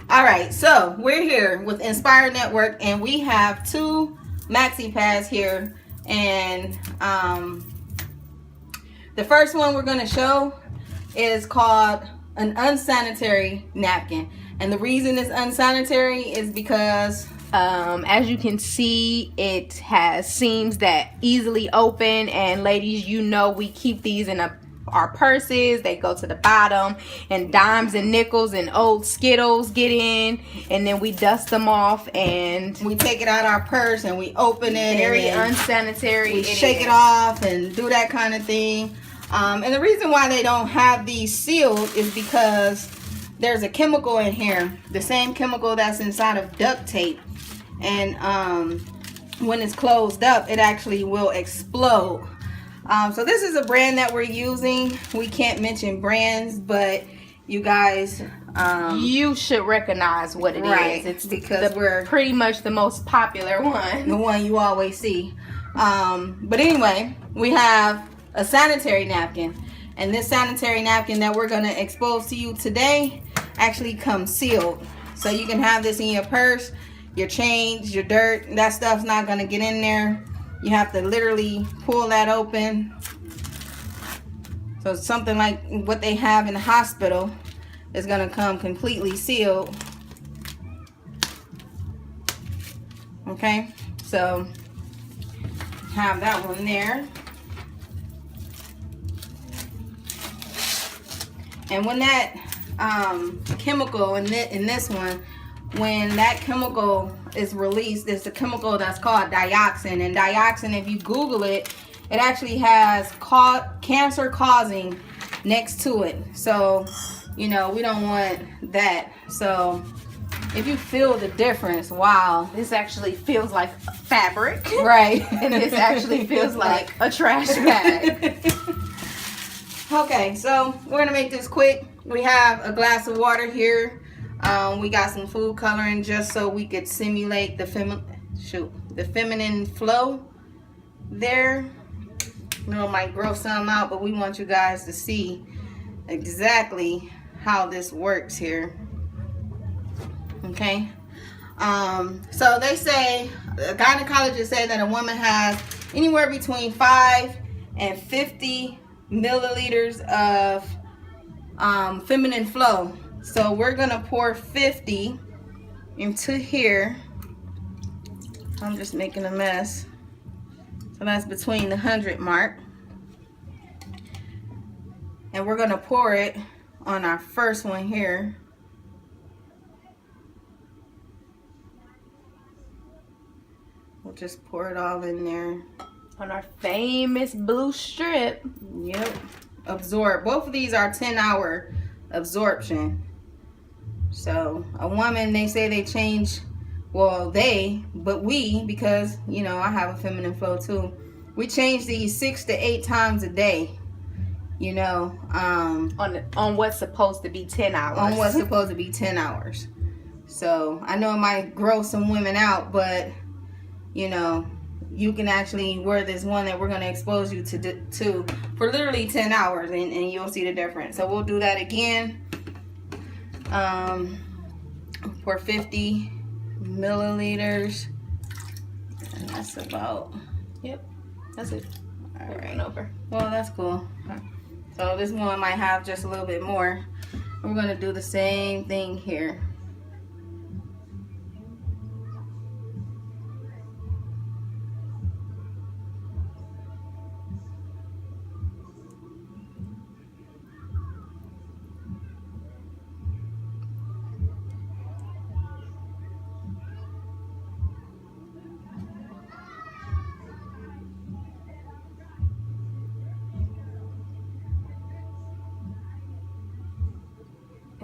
All right, so we're here with NSpire Network, and we have two maxi pads here. And the first one we're going to show is called an unsanitary napkin. And the reason it's unsanitary is because as you can see, it has seams that easily open, and ladies, you know we keep these in our purses. They go to the bottom, and dimes and nickels and old Skittles get in, and then we dust them off and we take it out of our purse and we open it. Very unsanitary. We shake it off and do that kind of thing. And the reason why they don't have these sealed is because there's a chemical in here, the same chemical that's inside of duct tape, and when it's closed up, it actually will explode. So this is a brand that we're using. We can't mention brands, but you guys, you should recognize what it is. It's because we're pretty much the most popular one, the one you always see. But anyway, we have a sanitary napkin, and this sanitary napkin that we're going to expose to you today actually comes sealed, so you can have this in your purse, your change, your dirt. That stuff's not going to get in there. You have to literally pull that open. So something like what they have in the hospital is going to come completely sealed. Okay, so have that one there. And when that chemical in this one, when that chemical is released, there's a chemical that's called dioxin. And dioxin, if you Google it, it actually has cancer causing next to it. So, you know, we don't want that. So if you feel the difference, wow, this actually feels like fabric. Right. And this actually feels like a trash bag. Okay, so we're gonna make this quick. We have a glass of water here. We got some food coloring just so we could simulate the feminine flow there. You know, it might grow some out, but we want you guys to see exactly how this works here. Okay. So they say, gynecologists say that a woman has anywhere between 5 and 50 milliliters of feminine flow. So we're gonna pour 50 into here. I'm just making a mess. So that's between the 100 mark. And we're gonna pour it on our first one here. We'll just pour it all in there. On our famous blue strip. Yep. Absorb. Both of these are 10-hour absorption. So a woman, they say they change, well, but we, because, you know, I have a feminine flow too, we change these 6 to 8 times a day, you know, on what's supposed to be 10 hours. On what's supposed to be 10 hours. So I know it might grow some women out, but, you know, you can actually wear this one that we're going to expose you to for literally 10 hours, and you'll see the difference. So we'll do that again. For 50 milliliters, and that's about, yep, that's it. All right, over. Well, that's cool. So this one might have just a little bit more. We're going to do the same thing here.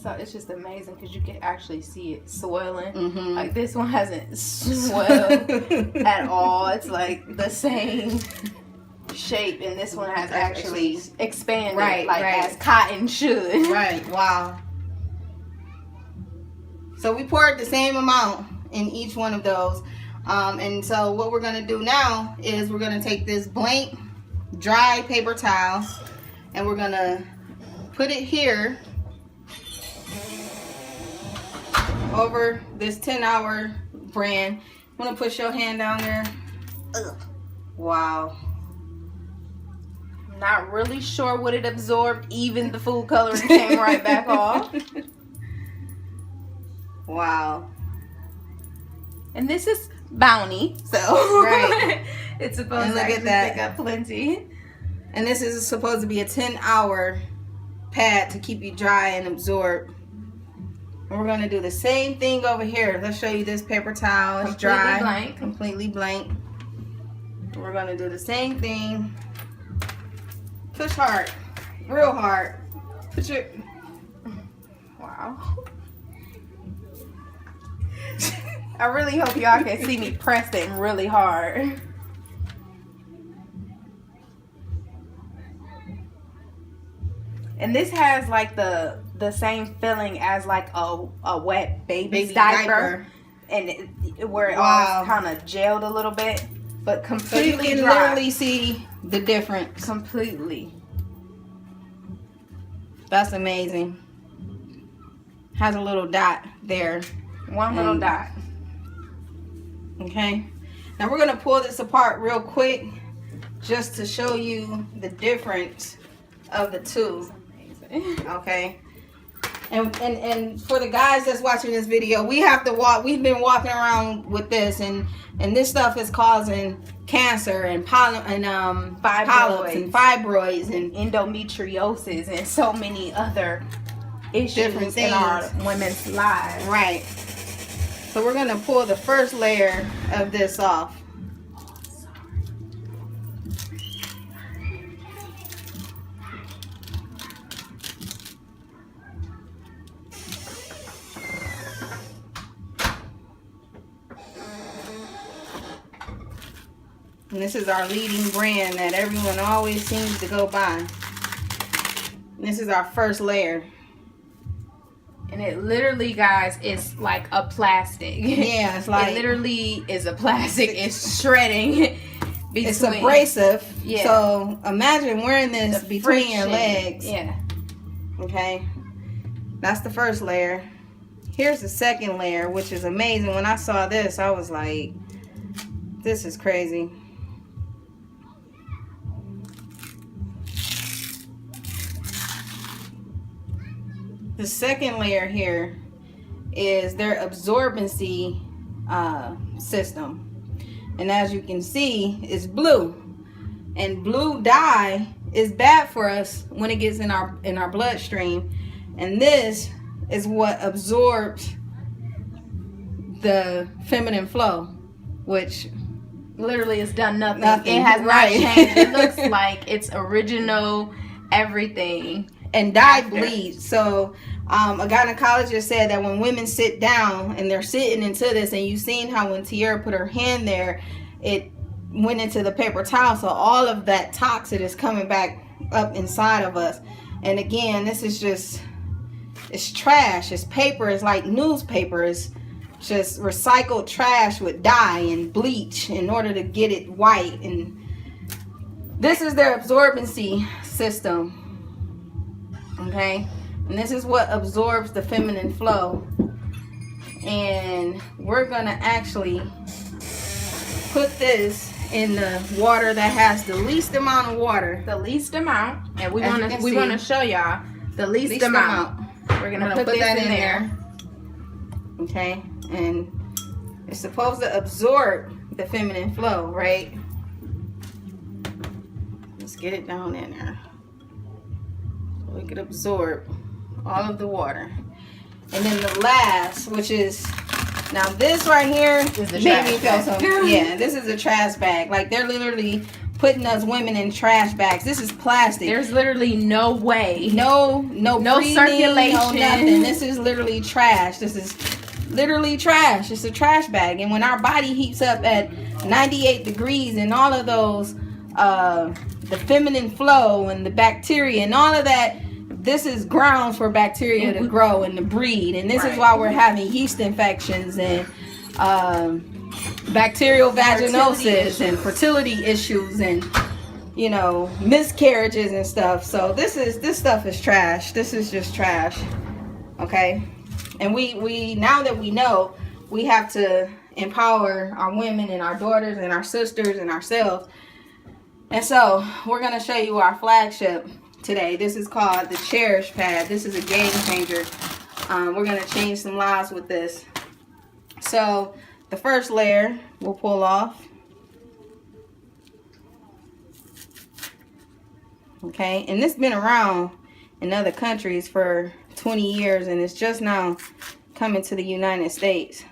So it's just amazing because you can actually see it swelling. Mm-hmm. Like this one hasn't swelled at all. It's like the same shape, and this one has actually expanded, as cotton should. Right. Wow. So we poured the same amount in each one of those, and so what we're going to do now is we're going to take this blank dry paper towel, and we're going to put it here. over this 10-hour brand. I'm gonna push your hand down there. Ugh. Wow. Not really sure what it absorbed. Even the food coloring came right back off. Wow. And this is Bounty, so right. It's supposed to actually pick up plenty. And this is supposed to be a 10-hour pad to keep you dry and absorb. And we're gonna do the same thing over here. Let's show you this paper towel. It's dry, blank. completely blank. We're gonna do the same thing. Push hard, real hard. Put your. Wow. I really hope y'all can see me pressing really hard. And this has like the same feeling as like a wet baby's diaper. And where it all kind of gelled a little bit, but completely so you can dry. literally see the difference. Completely. That's amazing. Has a little dot there. One little dot. Okay. Now we're gonna pull this apart real quick, just to show you the difference of the two. Okay. And for the guys that's watching this video, we have to walk. We've been walking around with this, and this stuff is causing cancer and polyps and fibroids and endometriosis and so many other issues different things in our women's lives. Right. So we're gonna pull the first layer of this off. And this is our leading brand that everyone always seems to go by. And this is our first layer. And it literally, guys, is like a plastic. Yeah, it's like... It literally is a plastic. It's shredding. It's abrasive. Yeah. So imagine wearing this between your legs. Yeah. Okay. That's the first layer. Here's the second layer, which is amazing. When I saw this, I was like, this is crazy. The second layer here is their absorbency system. And as you can see, it's blue. And blue dye is bad for us when it gets in our bloodstream. And this is what absorbs the feminine flow, which literally has done nothing. It has not changed. It looks like it's original everything. And dye bleeds. So a gynecologist said that when women sit down and they're sitting into this, and you've seen how when Tiara put her hand there, it went into the paper towel. So all of that toxin is coming back up inside of us. And again, this is just, it's trash. It's paper. It's like newspaper. It's just recycled trash with dye and bleach in order to get it white. And this is their absorbency system. Okay, and this is what absorbs the feminine flow. And we're gonna actually put this in the water that has the least amount of water. The least amount, and we want to show y'all the least amount. We're gonna put this in there. Okay, and it's supposed to absorb the feminine flow, right? Let's get it down in there. We could absorb all of the water. And then the last, which is, now this right here is the made me trash feel bag. something. Yeah, this is a trash bag. Like, they're literally putting us women in trash bags. This is plastic. There's literally no way. No circulation. No nothing. This is literally trash. This is literally trash. It's a trash bag. And when our body heats up at 98 degrees and all of those, the feminine flow and the bacteria and all of that, this is grounds for bacteria to grow and to breed. And this is why we're having yeast infections and bacterial vaginosis and fertility issues and, you know, miscarriages and stuff. So this stuff is trash. This is just trash. Okay, And we now that we know, we have to empower our women and our daughters and our sisters and ourselves. And so we're going to show you our flagship today. This is called the Cherish pad. This is a game changer. We're going to change some lives with this. So the first layer we'll pull off. Okay, and this has been around in other countries for 20 years, and it's just now coming to the United States.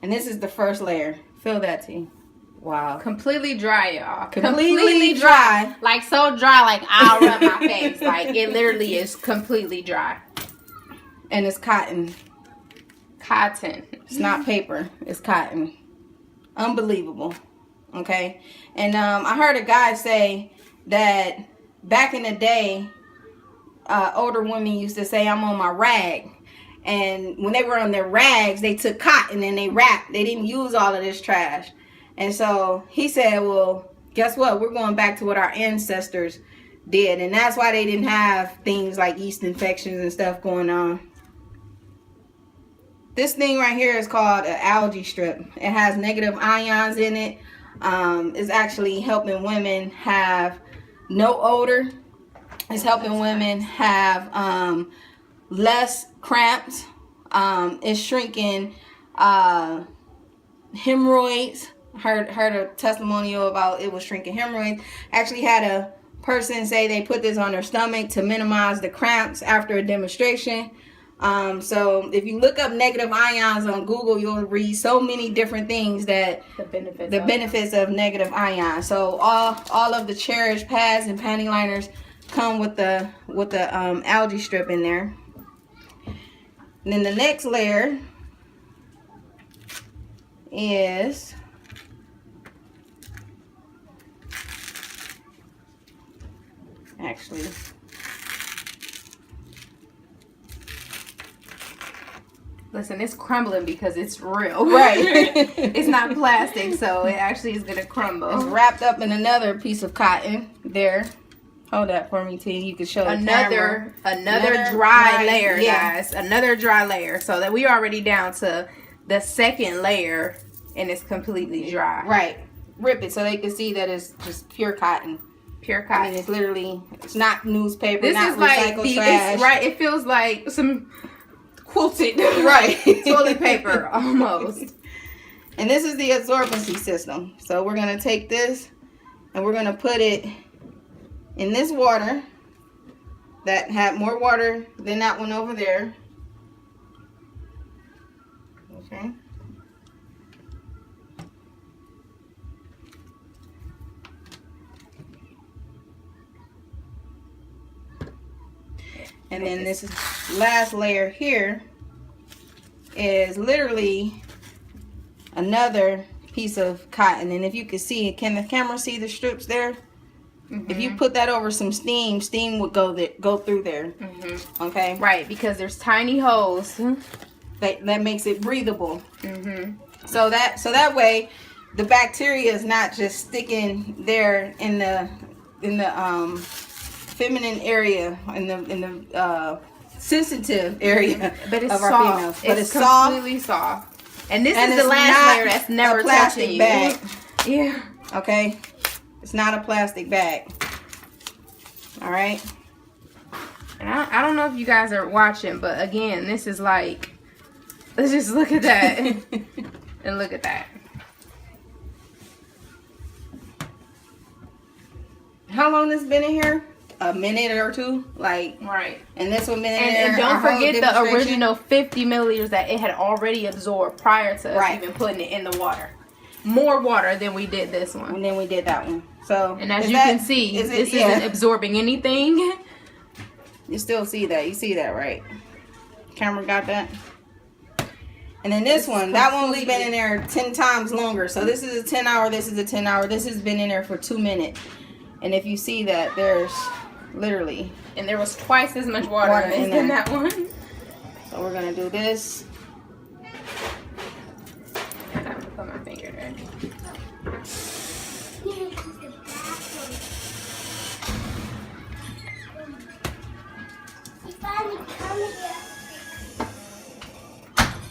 And this is the first layer. Feel that, T. Wow. Completely dry, y'all. Completely dry. Like so dry, like I'll rub my face. Like it literally is completely dry. And it's cotton. Cotton. It's not paper. It's cotton. Unbelievable. Okay. And I heard a guy say that back in the day, older women used to say, I'm on my rag. And when they were on their rags, they took cotton and they wrapped. They didn't use all of this trash. And so he said, well, guess what? We're going back to what our ancestors did. And that's why they didn't have things like yeast infections and stuff going on. This thing right here is called an algae strip. It has negative ions in it. It's actually helping women have no odor. It's helping women have less cramps. It's shrinking hemorrhoids. Heard a testimonial about it was shrinking hemorrhoids. Actually had a person say they put this on their stomach to minimize the cramps after a demonstration. So if you look up negative ions on Google, you'll read so many different things that the benefits of negative ions. So all of the Cherish pads and panty liners come with the algae strip in there. And then the next layer is actually listen, it's crumbling because it's real. Right. It's not plastic, so it actually is gonna crumble. It's wrapped up in another piece of cotton there. Hold that for me, T. You can show another dry layer, guys. Another dry layer. So that we're already down to the second layer, and it's completely dry. Right. Rip it so they can see that it's just pure cotton. Pure cotton. I mean, it's literally, it's not newspaper, this not is like recycled trash. It's, right. It feels like some quilted right toilet paper almost. And this is the absorbency system. So we're gonna take this and we're gonna put it in this water that had more water than that one over there. Okay. And then this last layer here is literally another piece of cotton. And if you can see, can the camera see the strips there? Mm-hmm. If you put that over some steam, steam would go through there. Mm-hmm. Okay. Right, because there's tiny holes that makes it breathable. Mm-hmm. So that way, the bacteria is not just sticking there in the feminine area, in the sensitive area, but it's of soft. Our females. But it's completely soft. And this is the last layer that's never touching you. Bag. Yeah. Okay. It's not a plastic bag. All right. And I don't know if you guys are watching, but again, this is like, let's just look at that and look at that. How long this been in here? A minute or two, like right. And this one minute. And don't forget the original 50 milliliters that it had already absorbed prior to us even putting it in the water. More water than we did this one. And then we did that one. So and as you can see, this isn't absorbing anything. You still see that. You see that, right? Camera got that. And then this one, that one was been in there 10 times longer. So this is a 10 hour. This is a 10 hour. This has been in there for 2 minutes. And if you see that, there's literally, and there was twice as much water in that one. So we're gonna do this. And I'm gonna put my finger there.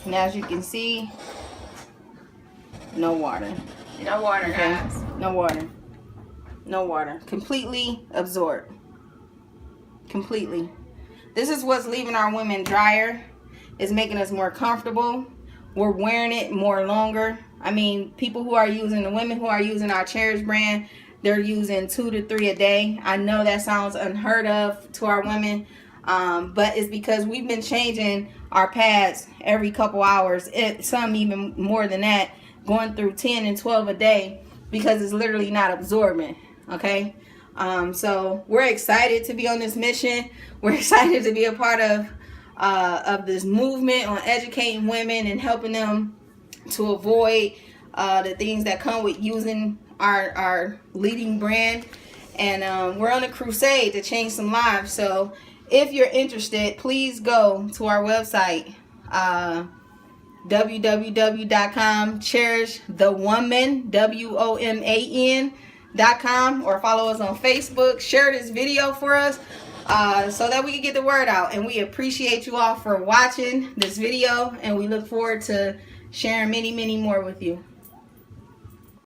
And as you can see, no water. No water, Okay? guys. No water. No water. Completely absorbed. Completely. This is what's leaving our women drier. It's making us more comfortable. We're wearing it more longer. I mean, people who are using, the women who are using our Cherish brand, they're using 2 to 3 a day. I know that sounds unheard of to our women, but it's because we've been changing our pads every couple hours. Some even more than that, going through 10 and 12 a day because it's literally not absorbing. Okay, so we're excited to be on this mission. We're excited to be a part of this movement on educating women and helping them to avoid the things that come with using our leading brand. And we're on a crusade to change some lives. So if you're interested, please go to our website, www.com, cherishthewoman, WOMAN.com, or follow us on Facebook. Share this video for us so that we can get the word out. And we appreciate you all for watching this video, and we look forward to sharing many, many more with you.